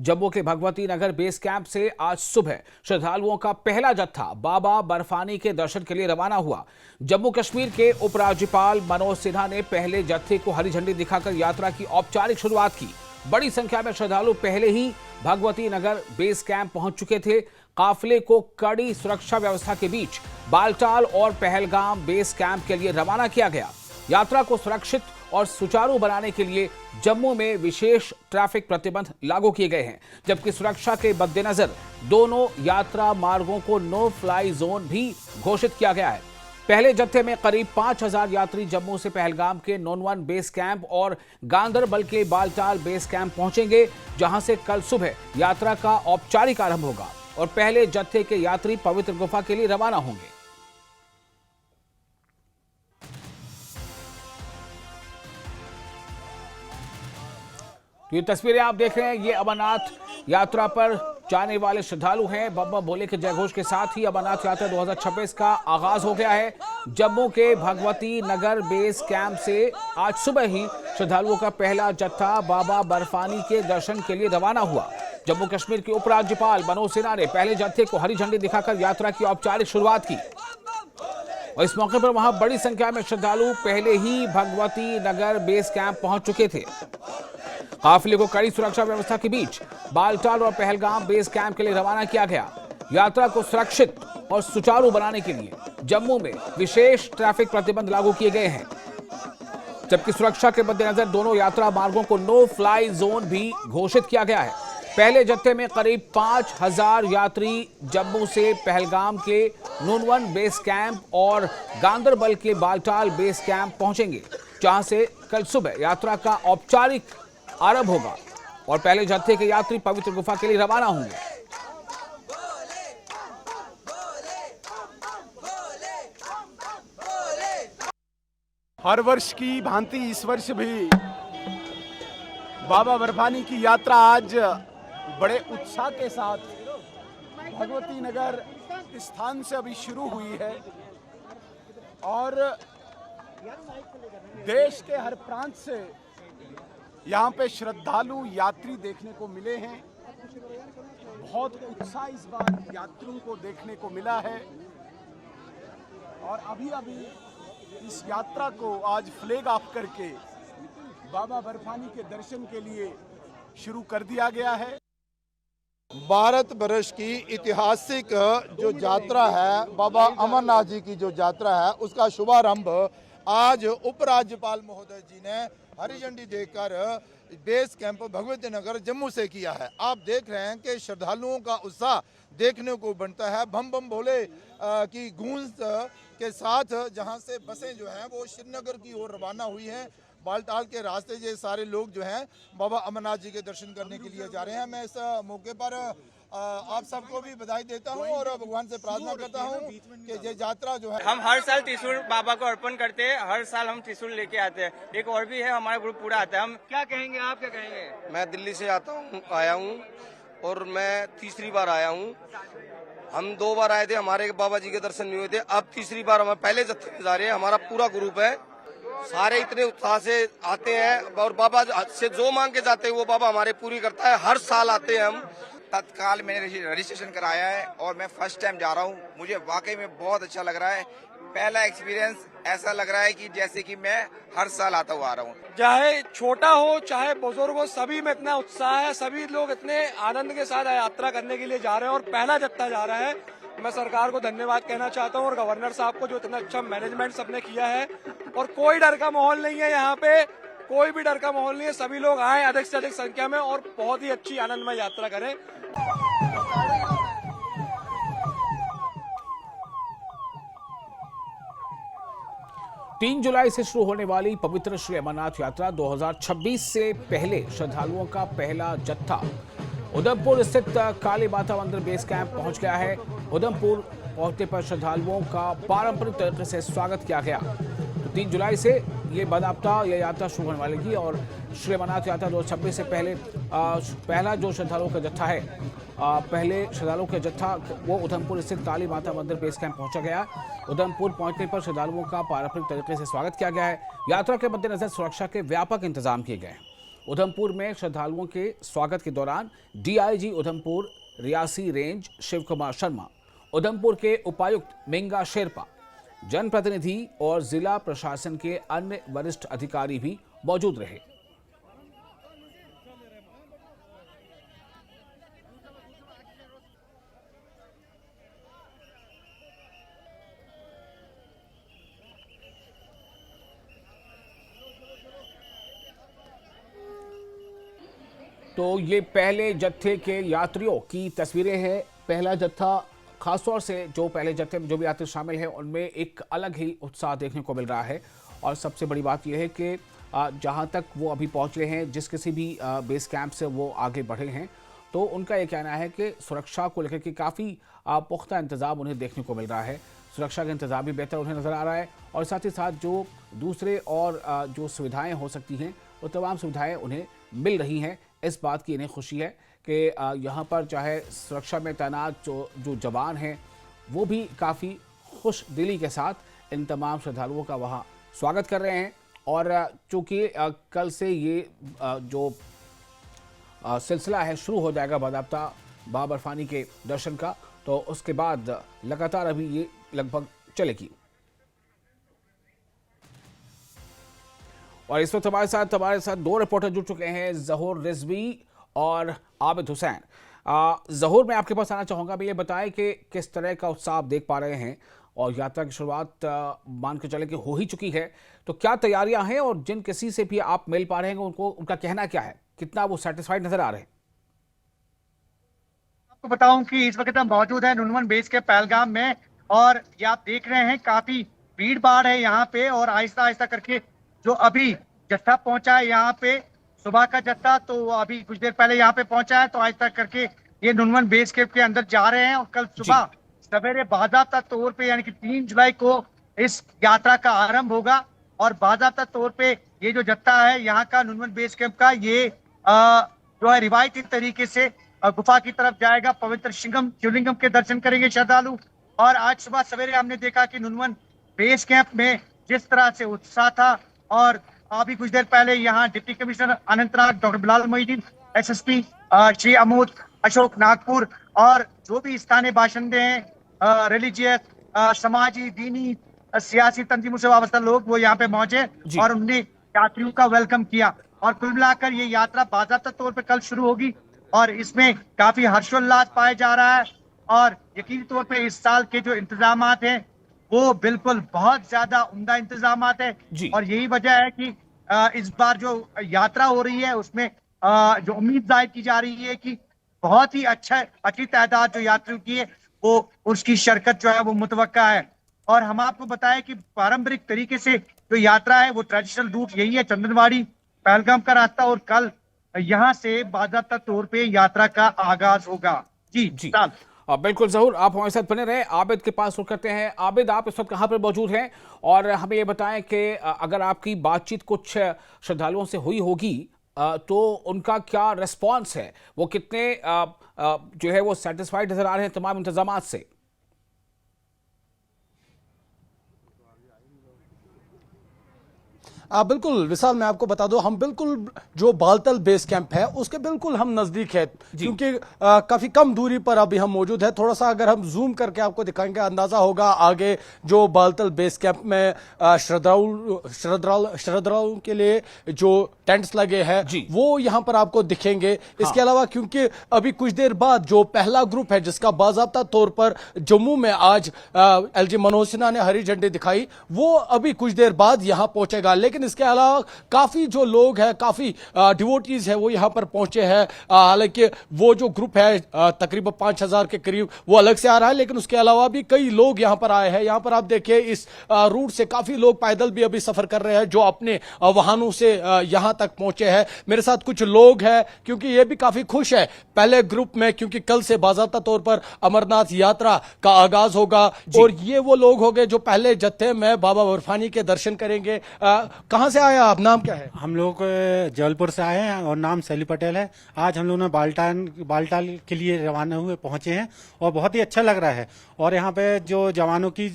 जम्मू के Bhagwati Nagar base camp से आज सुबह श्रद्धालुओं का पहला जत्था बाबा बर्फानी के दर्शन के लिए रवाना हुआ। जम्मू कश्मीर के उपराज्यपाल मनोज सिन्हा ने पहले जत्थे को हरी झंडी दिखाकर यात्रा की औपचारिक शुरुआत की। बड़ी संख्या में श्रद्धालु पहले ही भगवती नगर बेस कैंप पहुंच चुके थे। काफिले को कड़ी सुरक्षा व्यवस्था के बीच बालटाल और पहलगाम बेस कैंप के लिए रवाना किया गया। यात्रा को सुरक्षित और सुचारू बनाने के लिए जम्मू में विशेष ट्रैफिक प्रतिबंध लागू किए गए हैं, जबकि सुरक्षा के मद्देनजर दोनों यात्रा मार्गों को नो फ्लाई जोन भी घोषित किया गया है। पहले जत्थे में करीब 5000 यात्री जम्मू से पहलगाम के नोनवन बेस कैंप और गांदरबल के बालटाल बेस कैंप पहुंचेंगे, जहां से कल सुबह यात्रा का औपचारिक आरंभ होगा और पहले जत्थे के यात्री पवित्र गुफा के लिए रवाना होंगे। तो ये तस्वीरें आप देख रहे हैं, ये अमरनाथ यात्रा पर जाने वाले श्रद्धालु हैं। बम बम भोले के जयघोष के साथ ही अमरनाथ यात्रा 2026 का आगाज हो गया है। जम्मू के भगवती नगर बेस कैंप से आज सुबह ही श्रद्धालुओं का पहला जत्था बाबा बर्फानी के दर्शन के लिए रवाना हुआ। जम्मू कश्मीर के उपराज्यपाल मनोज सिन्हा ने पहले जत्थे को हरी झंडी दिखाकर यात्रा की औपचारिक शुरुआत की और इस मौके पर वहां बड़ी संख्या में श्रद्धालु पहले ही भगवती नगर बेस कैंप पहुंच चुके थे। काफिले को कड़ी सुरक्षा व्यवस्था के बीच बालटाल और पहलगाम बेस कैंप के लिए रवाना किया गया। यात्रा को सुरक्षित और सुचारू बनाने के लिए जम्मू में विशेष ट्रैफिक प्रतिबंध लागू किए गए हैं, जबकि सुरक्षा के मद्देनजर दोनों यात्रा मार्गों को नो फ्लाई जोन भी घोषित किया गया है। पहले जत्थे में करीब 5000 यात्री जम्मू से पहलगाम के नूनवन बेस कैंप और गांदरबल के बालटाल बेस कैंप पहुंचेंगे, जहां से कल सुबह यात्रा का औपचारिक आरंभ होगा और पहले जत्थे के यात्री पवित्र गुफा के लिए रवाना होंगे। हर वर्ष की भांति इस वर्ष भी बाबा बर्फानी की यात्रा आज बड़े उत्साह के साथ भगवती नगर स्थान से अभी शुरू हुई है और देश के हर प्रांत से यहाँ पे श्रद्धालु यात्री देखने को मिले हैं। बहुत उत्साह इस बार यात्रियों को देखने को मिला है और अभी इस यात्रा को आज फ्लैग ऑफ करके बाबा बर्फानी के दर्शन के लिए शुरू कर दिया गया है। भारत वर्ष की ऐतिहासिक जो यात्रा है, बाबा अमरनाथ जी की जो यात्रा है, उसका शुभारंभ आज उपराज्यपाल महोदय जी ने हरी झंडी देकर बेस कैंप भगवती नगर जम्मू से किया है। आप देख रहे हैं कि श्रद्धालुओं का उत्साह देखने को बनता है। बम बम भोले की गूंज के साथ जहां से बसें जो हैं वो श्रीनगर की ओर रवाना हुई हैं। बालटाल के रास्ते ये सारे लोग जो हैं बाबा अमरनाथ जी के दर्शन करने के लिए जा रहे हैं। मैं इस मौके पर आप सबको भी बधाई देता हूं और भगवान से प्रार्थना करता हूं कि ये यात्रा जो है, हम हर साल त्रिशूल बाबा को अर्पण करते हैं। हर साल हम त्रिशूल लेके आते हैं। एक और भी है, हमारा ग्रुप पूरा आता है। हम क्या कहेंगे, आप क्या कहेंगे? मैं दिल्ली से आया हूँ और मैं तीसरी बार आया हूँ। हम 2 बार आए थे, हमारे बाबा जी के दर्शन नहीं हुए थे। अब तीसरी बार हम पहले जत्थे में जा रहे हैं। हमारा पूरा ग्रुप है, सारे इतने उत्साह से आते हैं और बाबा से जो मांग के जाते हैं वो बाबा हमारे पूरी करता है। हर साल आते हैं हम। तत्काल मैंने रजिस्ट्रेशन कराया है और मैं फर्स्ट टाइम जा रहा हूँ। मुझे वाकई में बहुत अच्छा लग रहा है। पहला एक्सपीरियंस ऐसा लग रहा है कि जैसे कि मैं हर साल आता हुआ आ रहा हूँ। चाहे छोटा हो चाहे बुजुर्ग हो, सभी में इतना उत्साह है। सभी लोग इतने आनंद के साथ यात्रा करने के लिए जा रहे हैं और पहला जत्था जा रहा है। मैं सरकार को धन्यवाद कहना चाहता हूँ और गवर्नर साहब को, जो इतना अच्छा मैनेजमेंट सबने किया है। और कोई डर का माहौल नहीं है यहाँ पे, कोई भी डर का माहौल नहीं है। सभी लोग आए अधिक से अधिक संख्या में और बहुत ही अच्छी आनंदमय यात्रा करें। 3 जुलाई से शुरू होने वाली पवित्र श्री अमरनाथ यात्रा 2026 से पहले श्रद्धालुओं का पहला जत्था उधमपुर स्थित काली माता मंदिर बेस कैंप पहुंच गया है। उधमपुर पहुंचने पर श्रद्धालुओं का पारंपरिक तरीके से स्वागत किया गया। तो 3 जुलाई से ये बाकायदा यह यात्रा शुरू होने वाली है और श्री अमरनाथ यात्रा 2026 से पहले पहला जो श्रद्धालुओं का जत्था है, पहले श्रद्धालुओं का जत्था वो उधमपुर स्थित काली माता मंदिर बेस कैंप पहुंचा गया। उधमपुर पहुंचने पर श्रद्धालुओं का पारंपरिक तरीके से स्वागत किया गया है। यात्रा के मद्देनजर सुरक्षा के व्यापक इंतजाम किए गए हैं। उधमपुर में श्रद्धालुओं के स्वागत के दौरान डीआईजी उधमपुर रियासी रेंज शिव कुमार शर्मा, उधमपुर के उपायुक्त मेंगा शेरपा, जनप्रतिनिधि और जिला प्रशासन के अन्य वरिष्ठ अधिकारी भी मौजूद रहे। तो ये पहले जत्थे के यात्रियों की तस्वीरें हैं। पहला जत्था, खासतौर से जो पहले जत्थे में जो भी यात्री शामिल हैं उनमें एक अलग ही उत्साह देखने को मिल रहा है। और सबसे बड़ी बात यह है कि जहां तक वो अभी पहुंचे हैं, जिस किसी भी बेस कैंप से वो आगे बढ़े हैं, तो उनका ये कहना है कि सुरक्षा को लेकर के काफ़ी पुख्ता इंतज़ाम उन्हें देखने को मिल रहा है। सुरक्षा का इंतज़ाम भी बेहतर उन्हें नज़र आ रहा है और साथ ही साथ जो दूसरे और जो सुविधाएँ हो सकती हैं वो तमाम सुविधाएँ उन्हें मिल रही हैं। इस बात की इन्हें खुशी है कि यहाँ पर चाहे सुरक्षा में तैनात जो जवान हैं वो भी काफ़ी खुश दिली के साथ इन तमाम श्रद्धालुओं का वहाँ स्वागत कर रहे हैं। और चूँकि कल से ये जो सिलसिला है शुरू हो जाएगा बाज़ाब्ता बाबा बर्फानी के दर्शन का, तो उसके बाद लगातार अभी ये लगभग चलेगी। और इस वक्त हमारे साथ दो रिपोर्टर जुड़ चुके हैं, ज़हूर रिजवी और आबिद हुसैन। ज़हूर, मैं आपके पास आना चाहूँगा, मैं ये बताएं कि किस तरह का उत्साह आप देख पा रहे हैं और यात्रा की शुरुआत मान के चले कि हो ही चुकी है, तो क्या तैयारियां हैं और जिन किसी से भी आप मिल पा रहे हैं उनको उनका कहना क्या है, कितना वो सेटिस्फाइड नजर आ रहे हैं? आपको बताऊं कि इस वक्त हम मौजूद हैं नुनवन बेस के पहलगाम में और ये आप देख रहे हैं काफी भीड़ भाड़ है यहाँ पे। और आहिस्ता आहिस्ता करके जो अभी जत्था पहुंचा है यहाँ पे, सुबह का जत्था, तो अभी कुछ देर पहले यहाँ पे पहुंचा है, तो आहिस्ता करके ये नुनवन बेस कैंप के अंदर जा रहे हैं। और कल सुबह सवेरे बाज़ाब्ता तौर पे यानी कि 3 जुलाई को इस यात्रा का आरंभ होगा। और बाज़ाब्ता तौर पे ये जो जत्था है यहाँ का नुनवन बेस कैंप का, ये जो है रिवायती तरीके से गुफा की तरफ जाएगा। पवित्र शिवलिंगम के दर्शन करेंगे श्रद्धालु। और आज सुबह सवेरे हमने देखा कि नुनवन बेस कैंप में जिस तरह से उत्साह था, और अभी कुछ देर पहले यहाँ deputy commissioner Anantnag, doctor Bilal Mohiddin, SSP Shri Amod Ashok Nagpur और जो भी स्थानीय बाशिंदे हैं, रिलीजियस, समाजी, दीनी, सियासी तंजीमों से वाबस्ता लोग, वो यहाँ पे पहुंचे और उन्होंने यात्रियों का वेलकम किया। और कुल मिलाकर ये यात्रा बाज़ाब्ता तौर पे कल शुरू होगी और इसमें काफी हर्षोल्लास पाया जा रहा है। और यकीनी तौर पे इस साल के जो इंतजामात हैं वो बिल्कुल बहुत ज्यादा उम्दा इंतजामात है। और यही वजह है कि इस बार जो यात्रा हो रही है उसमें जो उम्मीद जाहिर की जा रही है कि बहुत ही अच्छी तादाद जो यात्रियों की है वो उसकी शिरकत जो है वो मुतवक्का है। और हम आपको बताएं कि पारंपरिक तरीके से जो यात्रा है वो ट्रेडिशनल रूट यही है, चंदनवाड़ी पहलगाम का रास्ता, और कल यहाँ से बाज़ाब्ता तौर पे यात्रा का आगाज होगा। जी बिल्कुल ज़हूर, आप हमारे साथ बने रहे। आबिद के पास रुक करते हैं। आबिद, आप इस वक्त कहाँ पर मौजूद हैं और हमें ये बताएं कि अगर आपकी बातचीत कुछ श्रद्धालुओं से हुई होगी तो उनका क्या रिस्पॉन्स है, वो कितने जो है वो सेटिस्फाइड नजर आ रहे हैं तमाम इंतजामात से? बिल्कुल विशाल, मैं आपको बता दूं, हम बिल्कुल जो बालतल बेस कैंप है उसके बिल्कुल हम नजदीक है, क्योंकि काफी कम दूरी पर अभी हम मौजूद है। थोड़ा सा अगर हम जूम करके आपको दिखाएंगे अंदाजा होगा आगे जो बालतल बेस कैंप में श्रद्धालुओं के लिए जो टेंट्स लगे हैं वो यहाँ पर आपको दिखेंगे। इसके अलावा क्योंकि अभी कुछ देर बाद जो पहला ग्रुप है जिसका बाज़ाब्ता तौर पर जम्मू में आज एलजी मनोज सिन्हा ने हरी झंडी दिखाई, वो अभी कुछ देर बाद यहाँ पहुंचेगा। लेकिन इसके अलावा काफी जो लोग हैं, काफी डिवोटीज है वो यहाँ पर पहुंचे हैं। हालांकि वो जो ग्रुप है तकरीबन 5000 के करीब वो अलग से आ रहा है, लेकिन उसके अलावा भी कई लोग यहाँ पर आए हैं। यहाँ पर आप देखिए इस रूट से काफी लोग पैदल भी अभी सफर कर रहे हैं जो अपने वाहनों से यहाँ तक पहुंचे हैं। मेरे साथ कुछ लोग हैं क्योंकि ये भी काफी खुश है पहले ग्रुप में, क्योंकि कल से बाज़ाब्ता तौर पर अमरनाथ यात्रा का आगाज होगा और ये वो लोग हो गए जो पहले जत्थे में बाबा बर्फानी के दर्शन करेंगे। कहाँ से आया आप, नाम क्या है? हम लोग जबलपुर से आए हैं और नाम सैली पटेल है। आज हम लोग ने बालटाल के लिए रवाना हुए पहुंचे हैं और बहुत ही अच्छा लग रहा है। और यहाँ पे जो जवानों की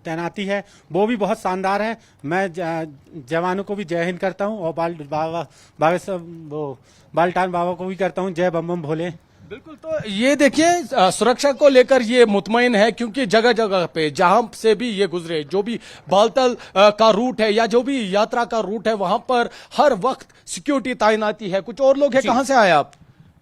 तैनाती है वो भी बहुत शानदार है। मैं जवानों को भी जय हिंद करता हूँ और बालटाल बाबा को भी करता हूँ जय बम बम भोले। बिल्कुल, तो ये देखिए सुरक्षा को लेकर ये मुतमईन है, क्योंकि जगह जगह पे जहां से भी ये गुजरे, जो भी बालतल का रूट है या जो भी यात्रा का रूट है, वहां पर हर वक्त सिक्योरिटी तैनाती है। कुछ और लोग हैं, कहां से आए आप?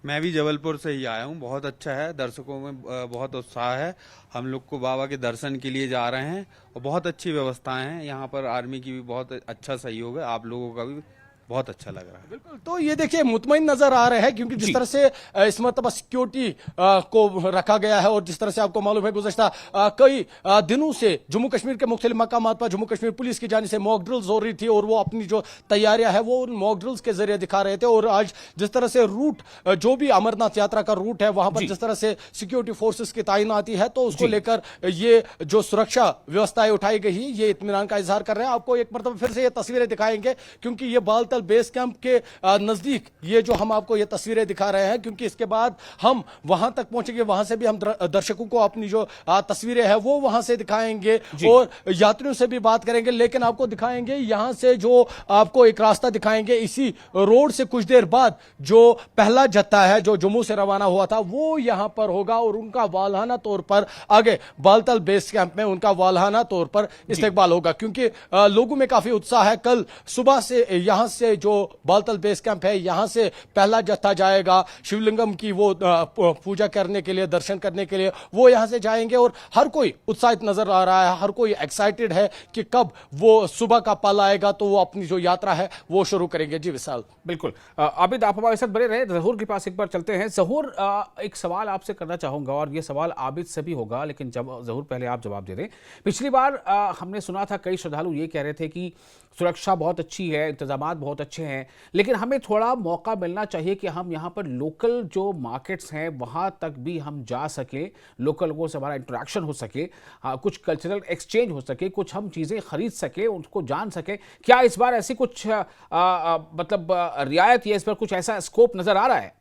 मैं भी जबलपुर से ही आया हूँ। बहुत अच्छा है, दर्शकों में बहुत उत्साह है। हम लोग को बाबा के दर्शन के लिए जा रहे हैं और बहुत अच्छी व्यवस्थाएं हैं यहाँ पर। आर्मी की भी बहुत अच्छा सहयोग है, आप लोगों का भी बहुत अच्छा लग रहा है। बिल्कुल, तो ये देखिए मुतमईन नजर आ रहे हैं, क्योंकि जिस तरह से इस मरतबा सिक्योरिटी को रखा गया है और जिस तरह से आपको मालूम है गुज़श्ता कई दिनों से जम्मू कश्मीर के मुख्तलिफ मकामात पर जम्मू कश्मीर पुलिस की जानिब से मॉक ड्रिल्स हो रही थी और वो अपनी जो तैयारियां है वो उन मॉक ड्रिल्स के जरिए दिखा रहे थे। और आज जिस तरह से रूट, जो भी अमरनाथ यात्रा का रूट है, वहां पर जिस तरह से सिक्योरिटी फोर्सेस की तैनाती है, तो उसको लेकर ये जो सुरक्षा व्यवस्थाएं उठाई गई, ये इत्मीनान का इजहार कर रहे हैं। आपको एक मरतबा फिर से ये तस्वीरें दिखाएंगे, क्योंकि ये बालतल बेस कैंप के नजदीक ये जो हम आपको ये तस्वीरें दिखा रहे हैं, क्योंकि इसके बाद हम वहां तक पहुंचेंगे, वहां से भी हम दर्शकों को अपनी जो तस्वीरें हैं वो वहां से दिखाएंगे और यात्रियों से भी बात करेंगे। लेकिन आपको दिखाएंगे यहां से जो आपको एक रास्ता दिखाएंगे, इसी रोड से कुछ देर बाद जो पहला जत्था है जो जम्मू से रवाना हुआ था वो यहां पर होगा और उनका वालहाना तौर पर आगे बालतल बेस कैंप में उनका वालहाना तौर पर इस्तेकबाल होगा, क्योंकि लोगों में काफी उत्साह है। कल सुबह से यहां से जो बालतल बेस कैंप है, यहां से पहला जत्था जाएगा शिवलिंगम की वो पूजा करने के लिए, दर्शन करने के लिए वो यहां से जाएंगे और हर कोई उत्साहित नजर आ रहा है, हर कोई एक्साइटेड है कि कब वो सुबह का पल आएगा तो वो अपनी जो यात्रा है वो शुरू करेंगे। जी विशाल। बिल्कुल, आबिद आप हमारे साथ बने रहे। जहूर के पास एक बार चलते हैं। जहूर, एक सवाल आपसे करना चाहूंगा और ये सवाल आबिद से भी होगा, लेकिन जब जहूर पहले आप जवाब दे दें। पिछली बार हमने सुना था कई श्रद्धालु ये कह रहे थे कि सुरक्षा बहुत अच्छी है, इंतजामात बहुत अच्छे हैं, लेकिन हमें थोड़ा मौका मिलना चाहिए कि हम यहाँ पर लोकल जो मार्केट्स हैं वहाँ तक भी हम जा सके, लोकल लोगों से हमारा इंटरेक्शन हो सके, कुछ कल्चरल एक्सचेंज हो सके, कुछ हम चीज़ें खरीद सके, उनको जान सके। क्या इस बार ऐसी कुछ मतलब रियायत या इस पर कुछ ऐसा स्कोप नजर आ रहा है?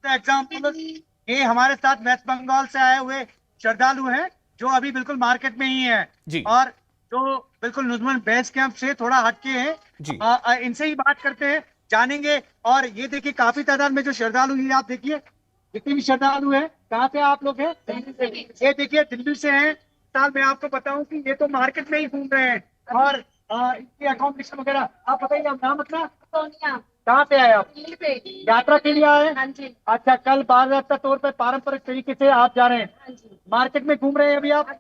एग्जाम्पल ये हमारे साथ वेस्ट बंगाल से आए हुए श्रद्धालु हैं जो अभी बिल्कुल मार्केट में ही हैं और जो बिल्कुल नुजमन बेस कैंप से थोड़ा हटके हैं। इनसे ही बात करते हैं, जानेंगे। और ये देखिए काफी तादाद में जो श्रद्धालु हैं, आप देखिए जितने भी श्रद्धालु हैं। कहाँ से आप लोग हैं? ये देखिए दिल्ली से हैं। साल मैं आपको बताऊं कि ये तो मार्केट में ही घूम रहे हैं और इनकी अकोमोडेशन वगैरह। आप बताइए, आप नाम अपना? सोनिया। कहाँ से आए आप? यात्रा के लिए आए? हाँ जी। अच्छा, कल बाज़ाब्ता तौर पर पारंपरिक तरीके से आप जा रहे हैं? हाँ जी। मार्केट में घूम रहे हैं अभी आप?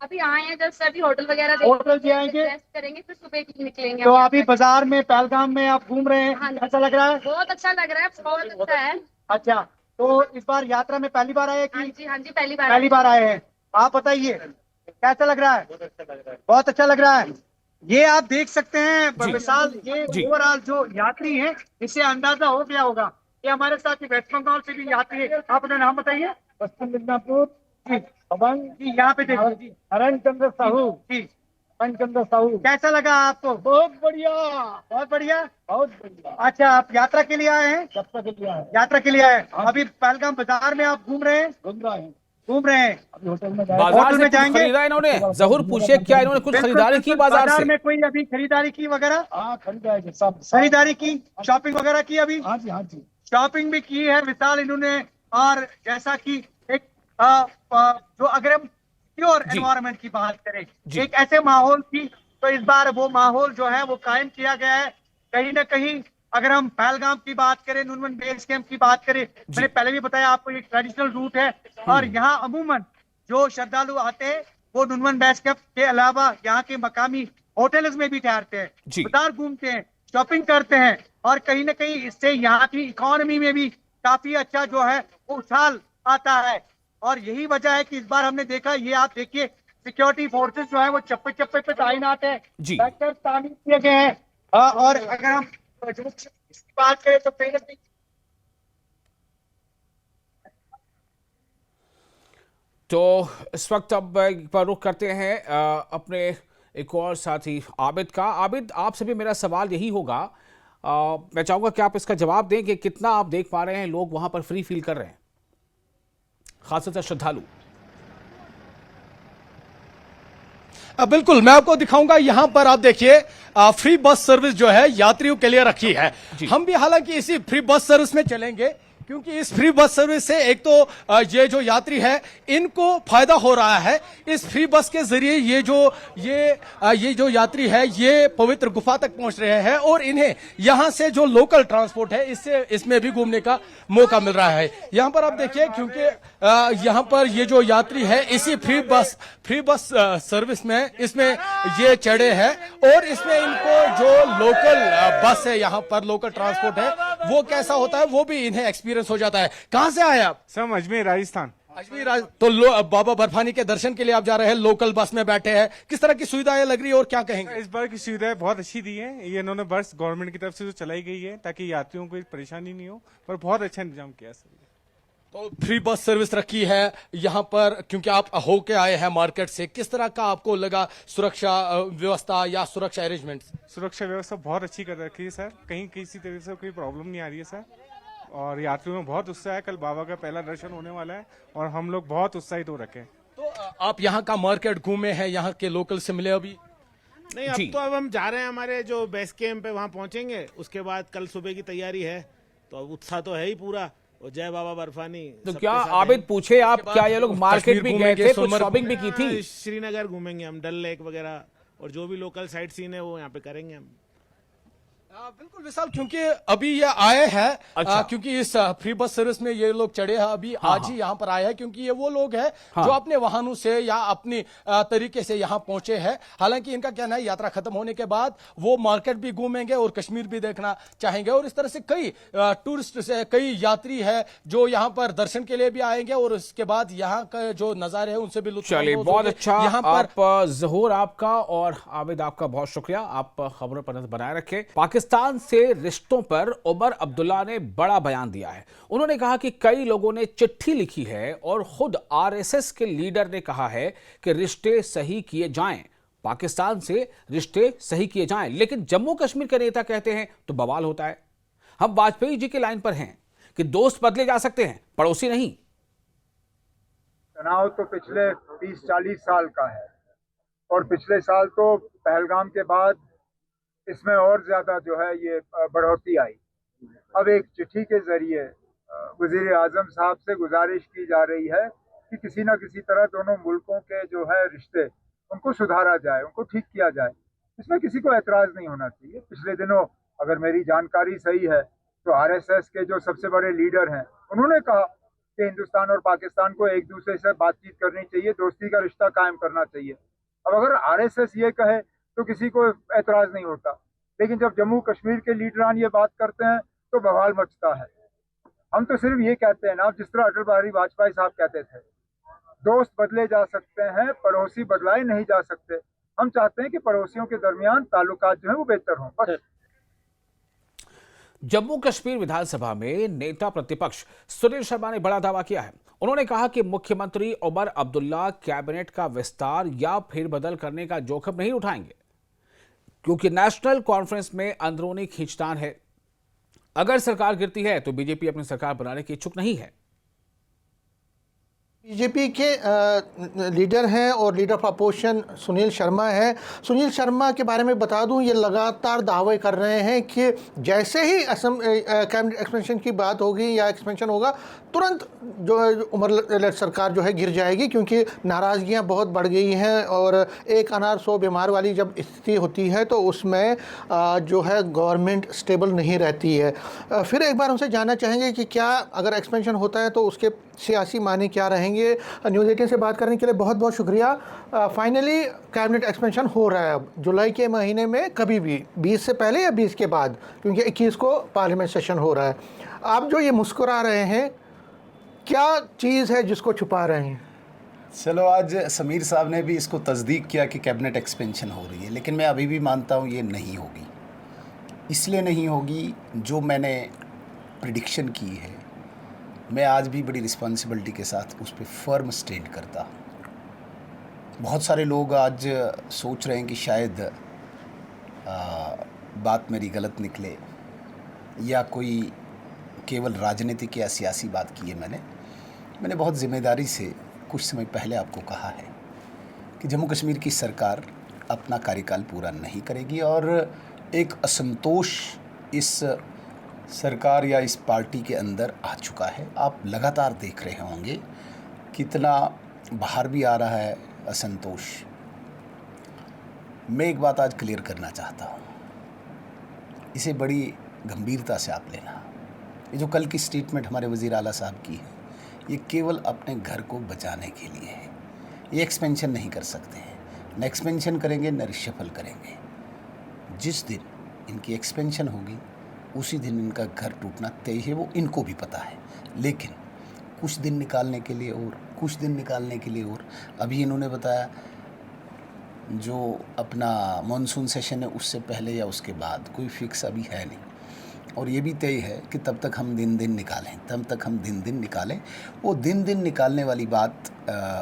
अभी आए हैं, जस्ट अभी होटल वगैरह होटल भी आएंगे, करेंगे, फिर सुबह की निकलेंगे। तो अभी बाजार में पहलगाम में आप घूम रहे हैं? हाँ, अच्छा लग रहा है? बहुत अच्छा लग रहा है, बहुत अच्छा है। अच्छा, तो इस बार यात्रा में पहली बार आए? हाँ जी, पहली बार आए हैं। आप बताइए कैसा लग रहा है? बहुत अच्छा लग रहा है। ये आप देख सकते हैं विशाल, ये ओवरऑल जो यात्री है इससे अंदाजा हो गया होगा। ये हमारे साथ वेस्ट बंगाल से भी यात्री है। आप अपना नाम बताइए। पश्चिम मिदनापुर जी। यहाँ पे देखिए हरण चंद्र साहू जी, चंद्र साहू। कैसा लगा आपको? बहुत बढ़िया, बहुत बढ़िया, बहुत बढ़िया। अच्छा, आप यात्रा के लिए आए हैं? यात्रा के लिए आए। अभी पहलगाम बाजार में आप घूम रहे हैं? घूम रहे हैं। अभी होटल में जाएंगे। खरीदा इन्होंने? जहूर पूछे क्या इन्होंने कुछ खरीदारी की बाजार से? में कोई अभी खरीदारी की वगैरह? खरीदारी की, शॉपिंग वगैरह की अभी? हाँ जी, हाँ जी, शॉपिंग भी की है विशाल इन्होंने। और जैसा कि एक जो अगर हम प्योर एनवायरनमेंट की बात करें, एक ऐसे माहौल की, तो इस बार वो माहौल जो है वो कायम किया गया है। कहीं ना कहीं अगर हम पहलगाम की बात करें, नुनवन बेस कैंप की बात करें, मैंने पहले भी बताया आपको ये ट्रेडिशनल रूट है और यहाँ अमूमन जो श्रद्धालु आते हैं वो नुनवन बेस कैंप के अलावा यहाँ के मकामी होटल्स में भी ठहरते हैं, बाजार घूमते हैं, शॉपिंग करते हैं और कहीं ना कहीं इससे यहाँ की इकोनॉमी में भी काफी अच्छा जो है उछाल आता है। और यही वजह है कि इस बार हमने देखा, ये आप देखिए सिक्योरिटी फोर्सेस जो है वो चप्पे चप्पे पे तैनात है, तामीर किए गए हैं। और अगर हम बात करें तो कहीं ना कहीं तो इस वक्त अब एक बार रुख करते हैं अपने एक और साथी आबिद का। आबिद, आपसे भी मेरा सवाल यही होगा, मैं चाहूंगा कि आप इसका जवाब दें कि कितना आप देख पा रहे हैं लोग वहां पर फ्री फील कर रहे हैं, खासतौर से श्रद्धालु। बिल्कुल, मैं आपको दिखाऊंगा। यहां पर आप देखिए फ्री बस सर्विस जो है यात्रियों के लिए रखी है। हम भी हालांकि इसी फ्री बस सर्विस में चलेंगे, क्योंकि इस फ्री बस सर्विस से एक तो ये जो यात्री है इनको फायदा हो रहा है। इस फ्री बस के जरिए ये जो यात्री है ये पवित्र गुफा तक पहुंच रहे हैं और इन्हें यहां से जो लोकल ट्रांसपोर्ट है इसमें भी घूमने का मौका मिल रहा है। यहां पर आप देखिए, क्योंकि यहां पर ये जो यात्री है इसी फ्री बस सर्विस में इसमें ये चढ़े हैं और इसमें इनको जो लोकल बस है, यहां पर लोकल ट्रांसपोर्ट है, वो कैसा होता है वो भी इन्हें एक्सपीरियंस हो जाता है। कहां से आए आप? सर अजमेर राजस्थान। तो बाबा बर्फानी के दर्शन के लिए आप जा रहे हैं, लोकल बस में बैठे हैं, किस तरह की सुविधाएं लग रही है और क्या कहेंगे? इस बार की सुविधाएं बहुत अच्छी दी है। ये इन्होंने बस गवर्नमेंट की तरफ से जो चलाई गई है ताकि यात्रियों को परेशानी नहीं हो, पर बहुत अच्छा इंतजाम किया सर। तो फ्री बस सर्विस रखी है यहाँ पर, क्योंकि आप होके आए हैं मार्केट से, किस तरह का आपको लगा सुरक्षा व्यवस्था या सुरक्षा अरेंजमेंट? सुरक्षा व्यवस्था बहुत अच्छी कर रखी है सर, कहीं किसी तरह से कोई प्रॉब्लम नहीं आ रही है सर। और यात्रियों में बहुत उत्साह है, कल बाबा का पहला दर्शन होने वाला है और हम लोग बहुत उत्साहित हो रखे हैं। तो आप यहाँ का मार्केट घूमे हैं, यहाँ के लोकल से मिले अभी? नहीं, अब हम जा रहे हैं, हमारे जो बेस कैंप है वहाँ पहुंचेंगे, उसके बाद कल सुबह की तैयारी है, तो अब उत्साह तो है ही पूरा। और जय बाबा बर्फानी। तो क्या आबिद पूछे आप, क्या ये लोग मार्केट भी गए थे, कुछ शॉपिंग भी की थी? श्रीनगर घूमेंगे हम, डल लेक वगैरह, और जो भी लोकल साइट सीन है वो यहाँ पे करेंगे हम। बिल्कुल विशाल, क्योंकि अभी ये आए हैं, क्योंकि इस फ्री बस सर्विस में ये लोग चढ़े हैं अभी, आज ही यहाँ पर आए हैं, क्योंकि ये वो लोग हैं जो अपने वाहनों से या अपनी तरीके से यहाँ पहुंचे हैं। हालांकि इनका कहना है यात्रा खत्म होने के बाद वो मार्केट भी घूमेंगे और कश्मीर भी देखना चाहेंगे, और इस तरह से कई टूरिस्ट से कई यात्री है जो यहाँ पर दर्शन के लिए भी आएंगे और उसके बाद यहाँ का जो नजारे है उनसे भी लुत्फ। चलिए, बहुत अच्छा। यहाँ पर ज़हूर आपका और आबिद आपका बहुत शुक्रिया, आप खबरों पर नजर बनाए रखे। पाकिस्तान से रिश्तों पर उमर अब्दुल्ला ने बड़ा बयान दिया है। उन्होंने कहा कि कई लोगों ने चिट्ठी लिखी है और खुद आरएसएस के लीडर ने कहा है कि रिश्ते सही किए जाएं, पाकिस्तान से रिश्ते सही किए जाएं, लेकिन जम्मू कश्मीर के नेता कहते हैं तो बवाल होता है। हम वाजपेयी जी के लाइन पर हैं कि दोस्त बदले जा सकते हैं, पड़ोसी नहीं। तनाव तो पिछले 30-40 साल का है और पिछले साल तो पहलगाम के बाद इसमें और ज्यादा जो है ये बढ़ोतरी आई। अब एक चिट्ठी के जरिए वजीर आजम साहब से गुजारिश की जा रही है कि किसी न किसी तरह दोनों मुल्कों के जो है रिश्ते उनको सुधारा जाए, उनको ठीक किया जाए। इसमें किसी को एतराज नहीं होना चाहिए। पिछले दिनों अगर मेरी जानकारी सही है तो आरएसएस के जो सबसे बड़े लीडर हैं उन्होंने कहा कि हिंदुस्तान और पाकिस्तान को एक दूसरे से बातचीत करनी चाहिए, दोस्ती का रिश्ता कायम करना चाहिए। अब अगर आरएसएस ये कहे तो किसी को एतराज नहीं होता, लेकिन जब जम्मू कश्मीर के लीडरान ये बात करते हैं तो बवाल मचता है। हम तो सिर्फ ये कहते हैं ना, जिस तरह अटल बिहारी वाजपेयी साहब कहते थे, दोस्त बदले जा सकते हैं, पड़ोसी बदलाए नहीं जा सकते। हम चाहते हैं कि पड़ोसियों के दरमियान ताल्लुकात जो है वो बेहतर हों, बस। जम्मू कश्मीर विधानसभा में नेता प्रतिपक्ष सुनील शर्मा ने बड़ा दावा किया है। उन्होंने कहा कि मुख्यमंत्री उमर अब्दुल्ला कैबिनेट का विस्तार या फेरबदल करने का जोखिम नहीं उठाएंगे, क्योंकि नेशनल कॉन्फ्रेंस में अंदरूनी खींचतान है। अगर सरकार गिरती है तो बीजेपी अपनी सरकार बनाने की इच्छुक नहीं है। बीजेपी के लीडर हैं और leader of opposition Sunil Sharma है। सुनील शर्मा के बारे में बता दूं, ये लगातार दावे कर रहे हैं कि जैसे ही कैबिनेट एक्सपेंशन की बात होगी या एक्सपेंशन होगा, तुरंत जो उमर सरकार जो है गिर जाएगी, क्योंकि नाराज़गियां बहुत बढ़ गई हैं और एक अनार 100 बीमार वाली जब स्थिति होती है तो उसमें जो है गवर्नमेंट स्टेबल नहीं रहती है। फिर एक बार उनसे जानना चाहेंगे कि क्या अगर एक्सपेंशन होता है तो उसके सियासी मानी क्या रहेंगे। न्यूज़ 18 से बात करने के लिए बहुत बहुत शुक्रिया। फाइनली कैबिनेट एक्सपेंशन हो रहा है अब जुलाई के महीने में, कभी भी 20 से पहले या 20 के बाद, क्योंकि 21 को पार्लियामेंट सेशन हो रहा है। आप जो ये मुस्कुरा रहे हैं, क्या चीज़ है जिसको छुपा रहे हैं? चलो, आज समीर साहब ने भी इसको तस्दीक किया कि कैबिनेट एक्सपेंशन हो रही है, लेकिन मैं अभी भी मानता हूँ ये नहीं होगी। इसलिए नहीं होगी, जो मैंने प्रिडिक्शन की है, मैं आज भी बड़ी रिस्पॉन्सिबिलिटी के साथ उस पर फर्म स्टैंड करता। बहुत सारे लोग आज सोच रहे हैं कि शायद बात मेरी गलत निकले या कोई केवल राजनीतिक या सियासी बात की है। मैंने बहुत ज़िम्मेदारी से कुछ समय पहले आपको कहा है कि जम्मू कश्मीर की सरकार अपना कार्यकाल पूरा नहीं करेगी और एक असंतोष इस सरकार या इस पार्टी के अंदर आ चुका है। आप लगातार देख रहे होंगे कितना बाहर भी आ रहा है असंतोष। मैं एक बात आज क्लियर करना चाहता हूँ, इसे बड़ी गंभीरता से आप लेना। ये जो कल की स्टेटमेंट हमारे वज़ीर आला साहब की है, ये केवल अपने घर को बचाने के लिए है। ये एक्सपेंशन नहीं कर सकते हैं, न एक्सपेंशन करेंगे न रिशफल करेंगे। जिस दिन इनकी एक्सपेंशन होगी उसी दिन इनका घर टूटना तय है, वो इनको भी पता है। लेकिन कुछ दिन निकालने के लिए और कुछ दिन निकालने के लिए और अभी इन्होंने बताया जो अपना मॉनसून सेशन है उससे पहले या उसके बाद कोई फिक्स अभी है नहीं। और ये भी तय है कि तब तक हम दिन निकालें, तब तक हम दिन निकालें। वो दिन निकालने वाली बात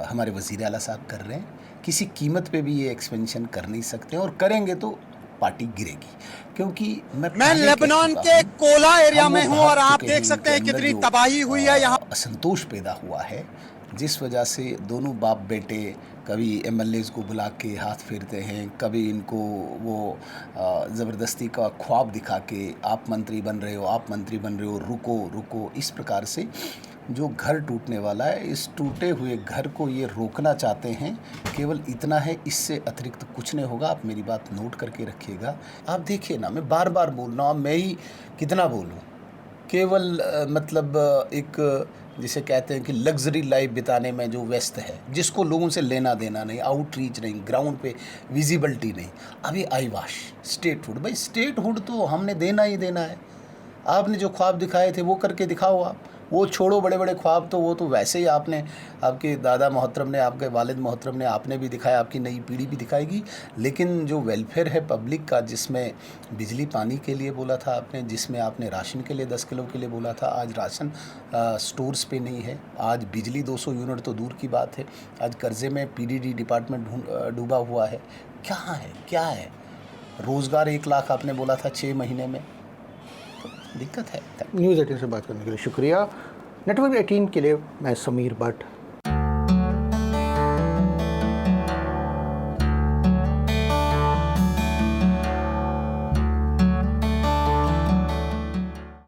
हमारे वज़ीर आला साहब कर रहे हैं। किसी कीमत पे भी ये एक्सपेंशन कर नहीं सकते और करेंगे तो पार्टी गिरेगी। क्योंकि मैं लेबनान के कोला एरिया में हूं और आप देख सकते हैं कितनी तबाही हुई है यहाँ। असंतोष पैदा हुआ है जिस वजह से दोनों बाप बेटे कभी एमएलएज को बुला के हाथ फेरते हैं, कभी इनको वो ज़बरदस्ती का ख्वाब दिखा के आप मंत्री बन रहे हो, आप मंत्री बन रहे हो, रुको। इस प्रकार से जो घर टूटने वाला है, इस टूटे हुए घर को ये रोकना चाहते हैं। केवल इतना है, इससे अतिरिक्त कुछ नहीं होगा। आप मेरी बात नोट करके रखिएगा। आप देखिए ना, मैं बार बार बोल रहा हूँ, मैं ही कितना बोलूँ। केवल मतलब एक जिसे कहते हैं कि लग्जरी लाइफ बिताने में जो व्यस्त है, जिसको लोगों से लेना देना नहीं, आउटरीच नहीं, ग्राउंड पे विजिबिलिटी नहीं। अभी आई वाश स्टेटहुड, भाई स्टेटहुड तो हमने देना ही देना है। आपने जो ख्वाब दिखाए थे वो करके दिखाओ। आप वो छोड़ो बड़े बड़े ख्वाब, तो वो तो वैसे ही आपने, आपके दादा मोहतरम ने, आपके वालिद मोहतरम ने, आपने भी दिखाया, आपकी नई पीढ़ी भी दिखाएगी। लेकिन जो वेलफेयर है पब्लिक का, जिसमें बिजली पानी के लिए बोला था आपने, जिसमें आपने राशन के लिए 10 किलो के लिए बोला था, आज राशन स्टोर्स पे नहीं है। आज बिजली 200 यूनिट तो दूर की बात है, आज कर्जे में पीडीडी डिपार्टमेंट डूबा हुआ है। क्या है रोज़गार 1 लाख आपने बोला था 6 महीने में, दिक्कत है। न्यूज़ 18 से बात करने के लिए शुक्रिया। नेटवर्क 18 के लिए मैं समीर भट्ट।